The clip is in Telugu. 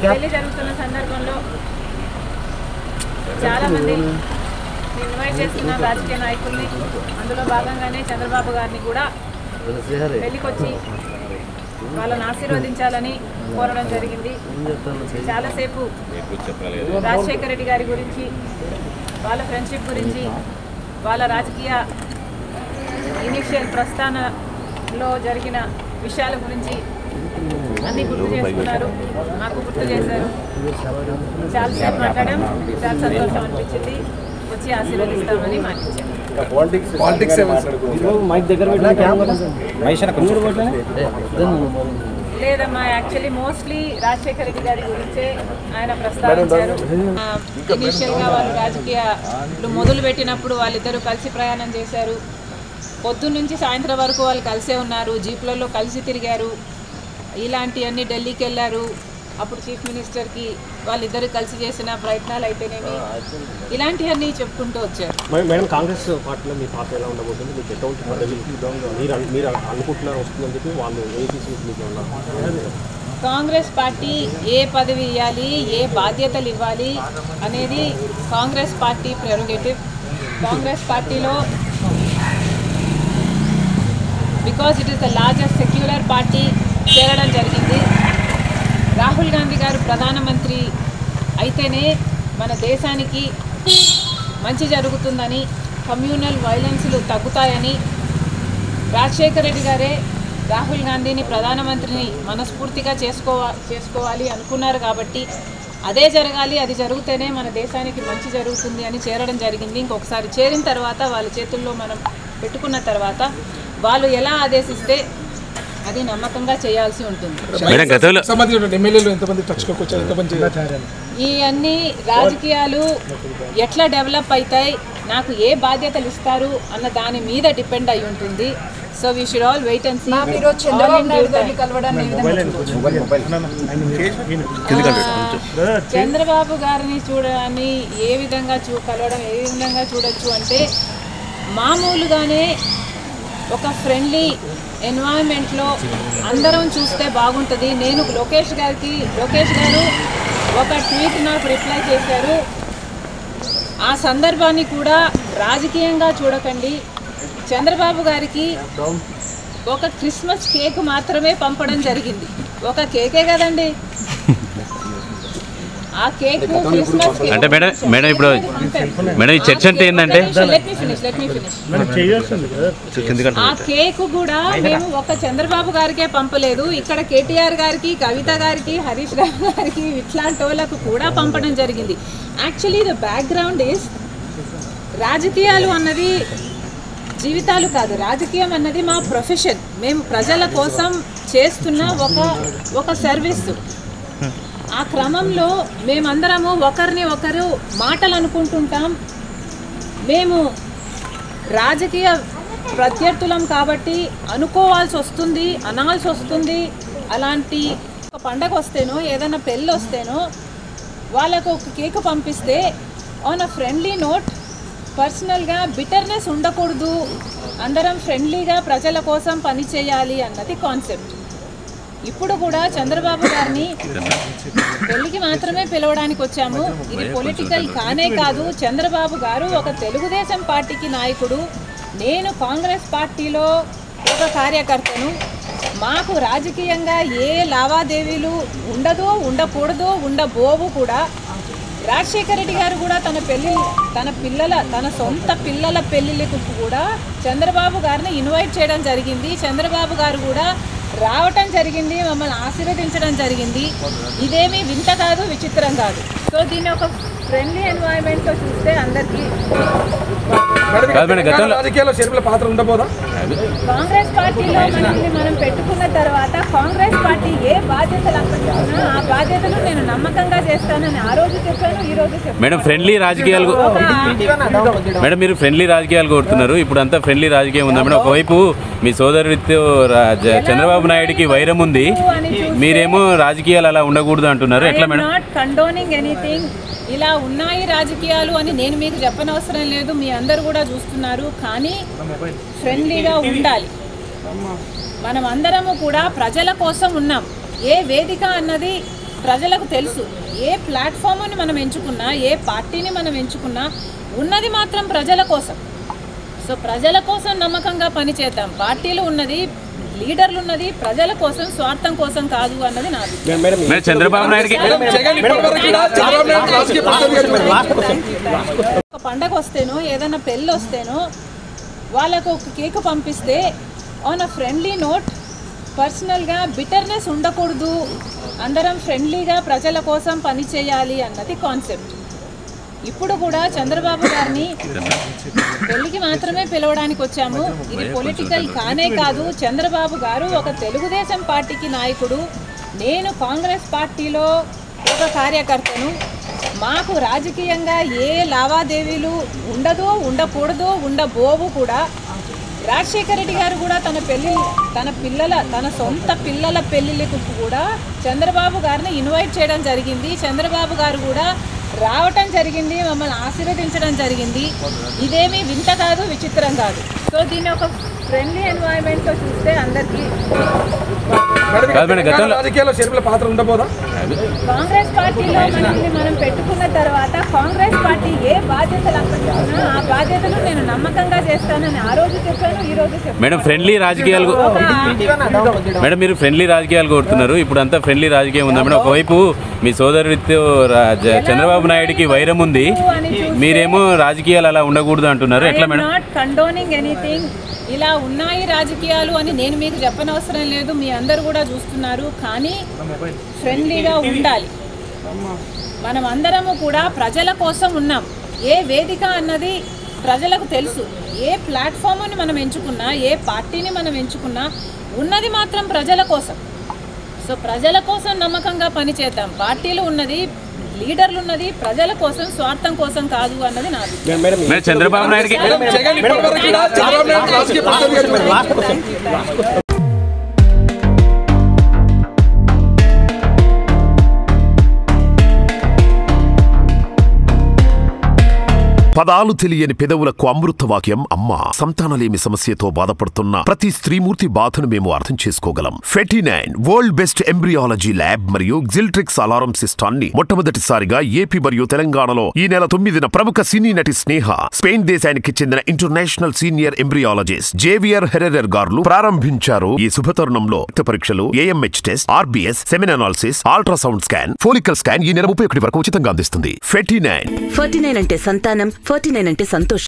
పెళ్లి జరుగుతున్న సందర్భంలో చాలామంది ఇన్వైట్ చేస్తున్న రాజకీయ నాయకుల్ని, అందులో భాగంగానే చంద్రబాబు గారిని కూడా పెళ్లికొచ్చి వాళ్ళని ఆశీర్వదించాలని కోరడం జరిగింది. చాలాసేపు రాజశేఖర రెడ్డి గారి గురించి, వాళ్ళ ఫ్రెండ్షిప్ గురించి, వాళ్ళ రాజకీయ ఇనిషియల్ ప్రస్థానంలో జరిగిన విషయాల గురించి అన్నీ గుర్తు చేసుకున్నారు, నాకు గుర్తు చేశారు. చాలాసేపు మాట్లాడాం, చాలా సంతోషం అనిపించింది. వచ్చి ఆశీర్వదిస్తామని మాటించారు. లేదమ్మా, యాక్చువల్లీ మోస్ట్లీ రాజశేఖర రెడ్డి గారి గురించే ఆయన ప్రస్తావించారు. ఇనీషియల్గా వాళ్ళు రాజకీయాలు మొదలుపెట్టినప్పుడు వాళ్ళిద్దరూ కలిసి ప్రయాణం చేశారు. పొద్దున్న నుంచి సాయంత్రం వరకు వాళ్ళు కలిసే ఉన్నారు, జీప్లలో కలిసి తిరిగారు. ఇలాంటివన్నీ ఢిల్లీకి వెళ్ళారు. అప్పుడు చీఫ్ మినిస్టర్కి వాళ్ళిద్దరు కలిసి చేసిన ప్రయత్నాలు అయితేనేమి, ఇలాంటివన్నీ చెప్పుకుంటూ వచ్చారు. మేడం, కాంగ్రెస్ పార్టీలో మీ పార్టీ ఎలా ఉండబోతుంది? మీకు ఎటువంటి పదవి మీరు అనుకుంటున్నారు వస్తుందని చెప్పి వాళ్ళు కాంగ్రెస్ పార్టీ ఏ పదవి ఇవ్వాలి, ఏ బాధ్యతలు ఇవ్వాలి అనేది కాంగ్రెస్ పార్టీ ప్రెరోగేటివ్. కాంగ్రెస్ పార్టీలో because it is the largest secular party చేరడం జరిగింది. రాహుల్ గాంధీ గారు ప్రధానమంత్రి అయితేనే మన దేశానికి మంచి జరుగుతుందని, కమ్యూనల్ వైలెన్స్లు తగ్గుతాయని రాజశేఖర రెడ్డి గారే రాహుల్ గాంధీని ప్రధానమంత్రిని మనస్ఫూర్తిగా చేసుకోవాలి అనుకున్నారు. కాబట్టి అదే జరగాలి, అది జరిగితేనే మన దేశానికి మంచి జరుగుతుంది అని చేరడం జరిగింది. ఇంకొకసారి చేరిన తర్వాత వాళ్ళ చేతుల్లో మనం పెట్టుకున్న తర్వాత వాళ్ళు ఎలా ఆదేశిస్తే అది నమ్మకంగా చేయాల్సి ఉంటుంది. ఈ అన్ని రాజకీయాలు ఎట్లా డెవలప్ అవుతాయి, నాకు ఏ బాధ్యతలు ఇస్తారు అన్న దాని మీద డిపెండ్ అయి ఉంటుంది. So we should all wait and see. Chandrababu గారిని చూడని ఏ విధంగా కలవడం ఏ విధంగా చూడొచ్చు అంటే, మామూలుగానే ఒక ఫ్రెండ్లీ ఎన్వైరన్మెంట్లో అందరం చూస్తే బాగుంటుంది. నేను లోకేష్ గారు ఒక ట్వీట్ నాకు రిప్లై చేశారు. ఆ సందర్భాన్ని కూడా రాజకీయంగా చూడకండి. చంద్రబాబు గారికి ఒక క్రిస్మస్ కేక్ మాత్రమే పంపడం జరిగింది. ఒక కేకే కదండి, ఆ కేక్ క్రిస్మస్ కేక్. అంటే మేడం ఇప్పుడు మేడం ఈ చర్చ అంటే ఏంటంటే, ఆ కేక్ కూడా మేము ఒక చంద్రబాబు గారికే పంపలేదు, ఇక్కడ కేటీఆర్ గారికి, కవిత గారికి, హరీష్ రావు గారికి, ఇట్లాంటి వాళ్ళకు కూడా పంపడం జరిగింది. యాక్చువల్లీ ద బ్యాక్గ్రౌండ్ ఈస్, రాజకీయాలు అన్నది జీవితాలు కాదు, రాజకీయం అన్నది మా ప్రొఫెషన్. మేము ప్రజల కోసం చేస్తున్న ఒక సర్వీస్. ఆ క్రమంలో మేమందరము ఒకరిని ఒకరు మాటలు అనుకుంటుంటాం. మేము రాజకీయ ప్రత్యర్థులం కాబట్టి అనుకోవాల్సి వస్తుంది, అనాల్సి వస్తుంది. అలాంటి ఒక పండగ వస్తేనో ఏదైనా పెళ్ళి వస్తేనో వాళ్ళకు ఒక కేక్ పంపిస్తే ఆన్ అ ఫ్రెండ్లీ నోట్, పర్సనల్గా బిటర్నెస్ ఉండకూడదు, అందరం ఫ్రెండ్లీగా ప్రజల కోసం పని చేయాలి అన్నది కాన్సెప్ట్. ఇప్పుడు కూడా చంద్రబాబు గారిని పెళ్లికి మాత్రమే పిలవడానికి వచ్చాము. ఇది పొలిటికల్ కానే కాదు. చంద్రబాబు గారు ఒక తెలుగుదేశం పార్టీకి నాయకుడు, నేను కాంగ్రెస్ పార్టీలో ఒక కార్యకర్తను. మాకు రాజకీయంగా ఏ లావాదేవీలు ఉండదో, ఉండకూడదో, ఉండబోవు కూడా. రాజశేఖర రెడ్డి గారు కూడా తన సొంత పిల్లల పెళ్లిళ్ళకు కూడా చంద్రబాబు గారిని ఇన్వైట్ చేయడం జరిగింది. చంద్రబాబు గారు కూడా రావటం జరిగింది, మమ్మల్ని ఆశీర్వదించడం జరిగింది. ఇదేమీ వింత కాదు, విచిత్రం కాదు. సో దీన్ని ఒక ఫ్రెండ్లీ ఎన్వైరన్మెంట్లో చూస్తే అందరికీ కాంగ్రెస్ పార్టీలో మనం పెట్టుకున్న తర్వాత కాంగ్రెస్ పార్టీ ఏ బాధ్యతలు అప్పచెప్పినా ఆ బాధ్యతలు నేను నమ్మకంగా చేస్తానని ఆ రోజు చెప్పాను, ఈ రోజు చెప్పాను. మేడం ఫ్రెండ్లీ రాజకీయాలు, మేడం మీరు ఫ్రెండ్లీ రాజకీయాలు కోరుతున్నారు. ఇప్పుడు అంతా ఫ్రెండ్లీ రాజకీయం ఉందా మేడం? ఒకవైపు మీ సోదరుడితో చంద్రబాబు నాయుడికి వైరం ఉంది, మీరేమో రాజకీయాలు అలా ఉండకూడదు అంటున్నారు. ఎట్లా మేడం? Not condoning anything. ఇలా ఉన్నాయి రాజకీయాలు అని నేను మీకు చెప్పనవసరం లేదు, మీ అందరూ కూడా చూస్తున్నారు. కానీ ఫ్రెండ్లీగా ఉండాలి. మనం అందరము కూడా ప్రజల కోసం ఉన్నాం. ఏ వేదిక అన్నది ప్రజలకు తెలుసు. ఏ ప్లాట్ఫామ్ని మనం ఎంచుకున్నా, ఏ పార్టీని మనం ఎంచుకున్నా ఉన్నది మాత్రం ప్రజల కోసం. సో ప్రజల కోసం నమ్మకంగా పనిచేద్దాం. పార్టీలు ఉన్నది, లీడర్లు ఉన్నది ప్రజల కోసం, స్వార్థం కోసం కాదు అన్నది నా అభిప్రాయం. చంద్రబాబు నాయుడుకి ఒక పండగ వస్తేనో ఏదైనా పెళ్ళి వస్తేనో వాళ్ళకు ఒక కేక్ పంపిస్తే ఆన్ అ ఫ్రెండ్లీ నోట్, పర్సనల్గా బిటర్నెస్ ఉండకూడదు, అందరం ఫ్రెండ్లీగా ప్రజల కోసం పని చేయాలి అన్నది కాన్సెప్ట్. ఇప్పుడు కూడా చంద్రబాబు గారిని పెళ్లికి మాత్రమే పిలవడానికి వచ్చాము. ఇది పొలిటికల్ కానే కాదు. చంద్రబాబు గారు ఒక తెలుగుదేశం పార్టీకి నాయకుడు, నేను కాంగ్రెస్ పార్టీలో ఒక కార్యకర్తను. మాకు రాజకీయంగా ఏ లావాదేవీలు ఉండదో, ఉండకూడదో, ఉండబోవు కూడా. రాజశేఖర రెడ్డి గారు కూడా తన సొంత పిల్లల పెళ్ళిళ్ళకు కూడా చంద్రబాబు గారిని ఇన్వైట్ చేయడం జరిగింది. చంద్రబాబు గారు కూడా రావటం జరిగింది, మమ్మల్ని ఆశీర్వదించడం జరిగింది. ఇదేమీ వింత కాదు, విచిత్రం కాదు. సో దీన్ని ఒక ఫ్రెండ్లీ ఎన్వైరన్మెంట్తో చూస్తే అందరికీ కాంగ్రెస్ పార్టీలో మనం పెట్టుకున్న తర్వాత కాంగ్రెస్ పార్టీ ఏ బాధ్యతలు అప్పచెప్పినా ఆ బాధ్యతలు నేను నమ్మకంగా చేస్తానని ఆ రోజు చెప్పాను, ఈ రోజు చెప్పాను. మేడం ఫ్రెండ్లీ రాజకీయాలు మేడం మీరు ఫ్రెండ్లీ రాజకీయాలు కోరుతున్నారు. ఇప్పుడు అంతా ఫ్రెండ్లీ రాజకీయం ఉందా మేడం? ఒకవైపు మీ సోదరుడితో చంద్రబాబు నాయుడుకి వైరం ఉంది, మీరేమో రాజకీయాలు అలా ఉండకూడదు అంటున్నారు. ఎట్లా మేడం? Not condoning anything. ఇలా ఉన్నాయి రాజకీయాలు అని నేను మీకు చెప్పనవసరం లేదు, మీ అందరూ కూడా చూస్తున్నారు. కానీ ఫ్రెండ్లీగా ఉండాలి. మనం అందరము కూడా ప్రజల కోసం ఉన్నాం. ఏ వేదిక అన్నది ప్రజలకు తెలుసు. ఏ ప్లాట్ఫామ్ని మనం ఎంచుకున్నా, ఏ పార్టీని మనం ఎంచుకున్నా ఉన్నది మాత్రం ప్రజల కోసం. సో ప్రజల కోసం నమ్మకంగా పనిచేద్దాం. పార్టీలు ఉన్నది, లీడర్లు ఉన్నది ప్రజల కోసం, స్వార్థం కోసం కాదు అన్నది నా అభిప్రాయం. చంద్రబాబు నాయుడుకి పదాలు తెలియని పెదవులకు అమృత వాక్యం అమ్మ. సంతానలేమి సమస్యతో బాధపడుతున్న ప్రతి స్త్రీమూర్తి బాధను మేము అర్థం చేసుకోగలం. 49 వరల్డ్ బెస్ట్ ఎంబ్రియాలజీ ల్యాబ్ మరియు జిల్ట్రిక్స్ అలారం సిస్టాన్ని మొట్టమొదటిసారిగా ఏపీ మరియు తెలంగాణలో ఈ నెల 9న ప్రముఖ సినీ నటి స్నేహ, స్పెయిన్ దేశానికి చెందిన international senior embryologist Javier Herrera గారు ప్రారంభించారు. ఈ శుభతరుణంలో రక్త పరీక్షలు, AMH test, RBS, semen analysis, ultrasound scan, follicle scan ఈ నెల 31 వరకు ఉచితంగా అందిస్తుంది. 49 అంటే సంతానం, 49 అంటే సంతోషం.